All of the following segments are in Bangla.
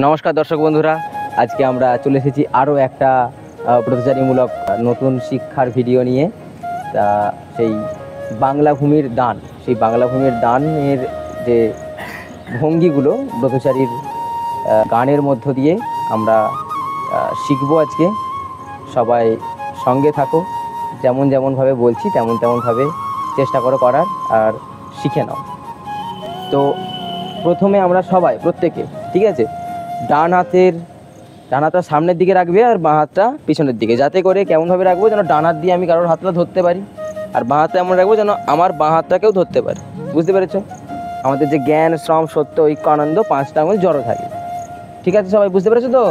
নমস্কার দর্শক বন্ধুরা, আজকে আমরা চলে এসেছি আরও একটা ব্রতচারীমূলক নতুন শিক্ষার ভিডিও নিয়ে। তা সেই বাংলা ভূমির দান, সেই বাংলা ভূমির দানের যে ভঙ্গিগুলো ব্রতচারীর গানের মধ্য দিয়ে আমরা শিখবো আজকে। সবাই সঙ্গে থাকো, যেমন যেমনভাবে বলছি তেমনভাবে চেষ্টা করো করার, আর শিখে নাও। তো প্রথমে আমরা সবাই প্রত্যেকে, ঠিক আছে, ডান হাতটা সামনের দিকে রাখবে আর বাঁ হাতটা পিছনের দিকে, যাতে করে কেমনভাবে রাখবো যেন ডান হাত দিয়ে আমি কারোর হাতটা ধরতে পারি, আর বাঁ হাতটা এমন রাখবো যেন আমার বাঁ হাতটাকেও ধরতে পারি। বুঝতে পেরেছো? আমাদের যে জ্ঞান, শ্রম, সত্য, ঐক্য, আনন্দ, পাঁচটা আঙুল জড়ো থাকে। ঠিক আছে, সবাই বুঝতে পেরেছো তো?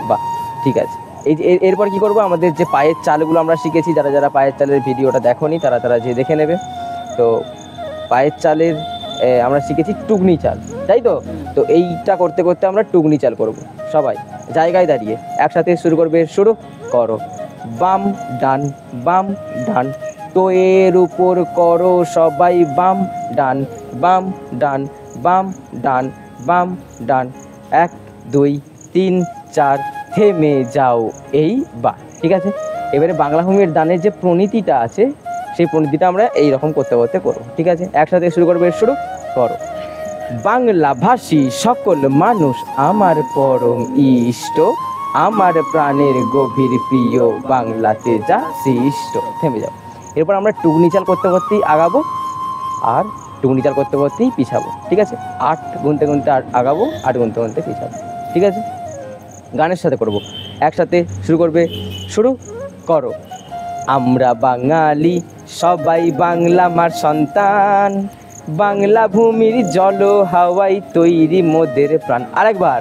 বাহ, ঠিক আছে। এরপর কি করবো, আমাদের যে পায়ের চালগুলো আমরা শিখেছি, যারা পায়ের চালের ভিডিওটা দেখোনি তারা যে দেখে নেবে। তো পায়ের চালের আমরা শিখেছি টুকনি চাল, তাই তো? তো এইটা করতে করতে আমরা টুকনি চাল করব। সবাই জায়গায় দাঁড়িয়ে একসাথে শুরু করবে। শুরু করো। বাম ডান বাম ডান, তো এর উপর করো সবাই বাম ডান বাম ডান বাম ডান বাম ডান, 1 2 3 4, থেমে যাও এইবার। ঠিক আছে, এবারে বাংলা ভূমির দানের যে প্রণীতিটা আছে, সেই প্রণীতিটা আমরা এইরকম করতে করবো। ঠিক আছে, একসাথে শুরু করবে। শুরু করো। বাংলা ভাষী সকল মানুষ আমার পরম ইষ্ট, আমার প্রাণের গভীর প্রিয়, বাংলাতে যা সৃষ্ট। থেমে যাও। এরপর আমরা টুকনি চাল করতে করতেই আগাবো, আর টুকনি চাল করতে করতেই পিছাবো। ঠিক আছে, 8 গুনতে গুনতে আগাবো, 8 গুনতে গুনতে পিছাবো। ঠিক আছে, গানের সাথে করব। একসাথে শুরু করবে। শুরু করো। আমরা বাঙালি সবাই বাংলা মার সন্তান, বাংলা ভূমির জল হাওয়াই তৈরি মোদের প্রাণ। আরেকবার।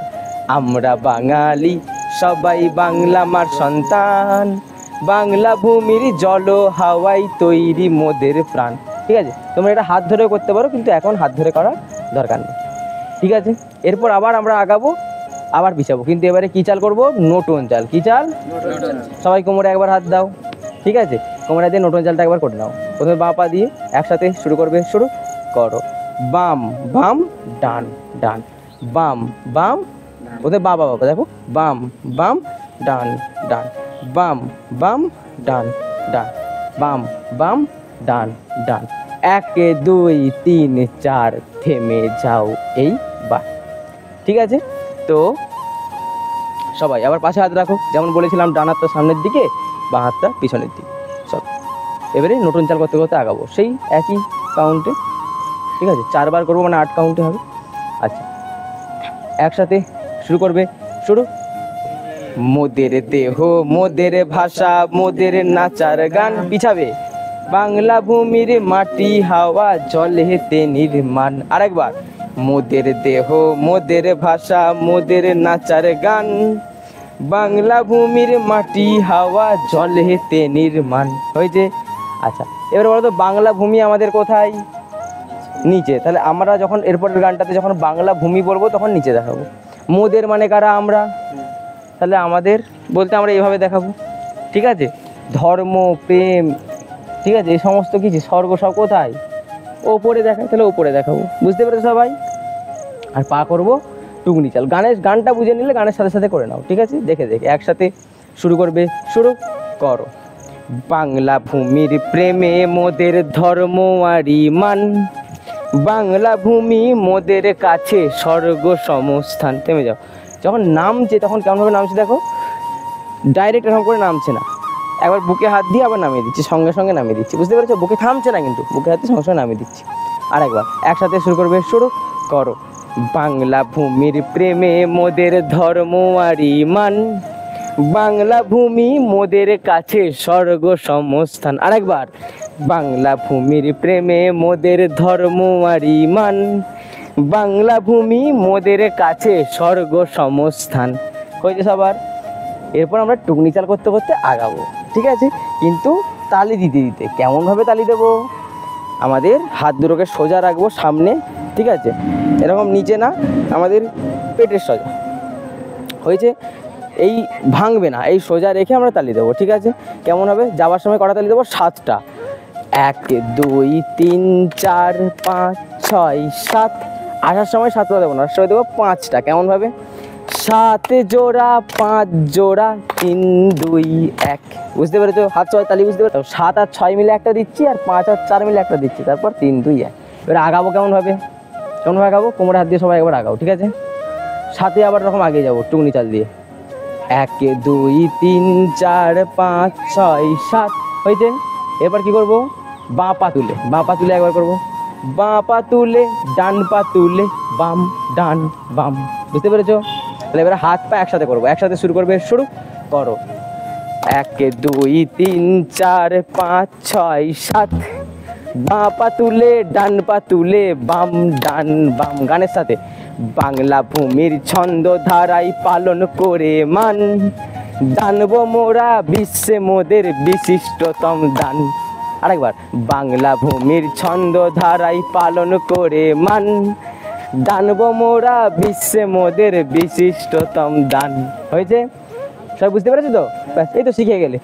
আমরা বাঙালি সবাই বাংলা মার সন্তান, বাংলা ভূমির জল হাওয়াই তৈরি মোদের প্রাণ। ঠিক আছে, তোমরা এটা হাত ধরেও করতে পারো, কিন্তু এখন হাত ধরে করার দরকার নেই। ঠিক আছে, এরপর আবার আমরা আগাবো, আবার পিছাবো, কিন্তু এবারে কী চাল করবো? নতুন চাল। কী চাল? সবাই কোমরে একবার হাত দাও। ঠিক আছে, কোমরে দিয়ে নতুন চালটা একবার করে নাও। প্রথমে বাঁ পা দিয়ে একসাথে শুরু করবে। শুরু করো। বাম বাম ডান ডান, বাম বাম, প্রথমে বাবা দেখো, বাম বাম ডান ডান, বাম বাম ডান ডান, বাম বাম ডান ডান, 1 2 3 4, থেমে যাও এইবার। ঠিক আছে, তো সবাই আবার পাশে হাত রাখো, যেমন বলেছিলাম, ডান হাতটা সামনের দিকে, বাঁ হাতটা পিছনের দিকে। সব এবারে নতুন চাল করতে করতে আগাবো, সেই একই কাউন্টে। ঠিক আছে, 4 বার করবো, মানে 8 কাউন্টে হবে। আচ্ছা, একসাথে শুরু করবে। শুরু। মোদের দেহ মোদের ভাষা মোদের নাচার গান, পিছাবে। বাংলা ভূমির মাটি হাওয়া জলে হেতে নির্মাণ। আরেকবার। মোদের দেহ মোদের ভাষা মোদের নাচার গান, বাংলা ভূমির মাটি হাওয়া জলে হেতে নির্মাণ। হয়েছে? আচ্ছা, এবার বলো তো, বাংলা ভূমি আমাদের কোথায়? নিচে। তাহলে আমরা যখন এরপরের গানটাতে যখন বাংলা ভূমি বলবো, তখন নিচে দেখাবো। মোদের মানে কারা? আমরা। তাহলে আমাদের বলতে আমরা এইভাবে দেখাবো। ঠিক আছে, ধর্ম, প্রেম, ঠিক আছে, এই সমস্ত কিছু স্বর্গ সব কোথায়? ওপরে দেখায়, তাহলে ওপরে দেখাবো। বুঝতে পেরেছো সবাই? আর পা করবো টুকনি চাল। গানটা বুঝে নিলে গানের সাথে সাথে করে নাও। ঠিক আছে, দেখে একসাথে শুরু করবে। শুরু করো। বাংলা ভূমির প্রেমে মোদের ধর্ম আর ইমান, বাংলা ভূমি মোদের কাছে স্বর্গ সমস্থান। থেমে যাও। যখন নামছে তখন কেমনভাবে নামছে দেখো, ডাইরেক্ট এরকম করে নামছে না, একবার বুকে হাত দিয়ে আবার নামিয়ে দিচ্ছি, সঙ্গে সঙ্গে নামিয়ে দিচ্ছি। বুঝতে পেরেছো? বুকে থামছে না, কিন্তু বুকে হাত দিয়ে সঙ্গে সঙ্গে নামিয়ে দিচ্ছি। আর একবার একসাথে শুরু করবে। শুরু করো। বাংলা ভূমির প্রেমে মোদের ধর্ম আর ইমান, বাংলা ভূমি মোদের কাছে স্বর্গ সমস্থান। আরেকবার। বাংলা ভূমির প্রেমে মোদের ধর্ম আর ইমান, বাংলা ভূমি মোদের কাছে স্বর্গ সমস্থান। হয়েছে সবার? এরপর আমরা টুকনি চাল করতে করতে আগাবো। ঠিক আছে, কিন্তু তালি দিতে দিতে। কেমনভাবে তালি দেবো? আমাদের হাত দুটোকে সোজা রাখবো সামনে। ঠিক আছে, এরকম নিচে না, আমাদের পেটের সোজা। হয়েছে? এই ভাঙবে না, এই সোজা রেখে আমরা তালি দেবো। ঠিক আছে, কেমন হবে? যাওয়ার সময় কটা তালি দেবো? 7টা। 1 2 3 4 5 6 7 আসার সময় 7টা দেবো না, আসার সময় দেবো 5টা। কেমনভাবে? 7 জোড়া 5 জোড়া 3 2 1। বুঝতে পেরেছো? হাত সবাই তালি বুঝতে পেরেছো? 7 আর 6 মিলে একটা দিচ্ছি, আর 5 আর 4 মিলে একটা দিচ্ছি, তারপর 3 2 1। এবার আগাবো কেমনভাবে? কেমনভাবে আগাবো? কোমরে হাত দিয়ে সবাই একবার আগাও, ঠিক আছে? 7-এ আবার রকম আগে যাবো টুকনি চাল দিয়ে। 1 2 3 4 5 6 7 হয়েছে। এরপর কি করব? বাঁ পা তুলে, বাঁ পা তুলে একবার করব। বাঁ পা তুলে ডান পা তুলে বাম ডান বাম। বুঝতে পেরেছো? তাহলে এবার হাত পা একসাথে করবো, একসাথে শুরু করবে, শুরু করো। 1 2 3 4 5 6 7। বাঁ পা তুলে ডান পা তুলে বাম ডান বাম। গানের সাথে বাংলা ভূমির ছন্দ ধারাই পালন করে মান, জানবো মোরা বিশ্বে মোদের বিশিষ্টতম দান। আরেকবার, বাংলা ভূমির ছন্দ ধারাই পালন করে মান, জানবো মোরা বিশ্বে মোদের বিশিষ্টতম দান। হয়েছে? সবাই বুঝতে পেরেছো তো? ব্যাস, এই তো শিখে গেলে।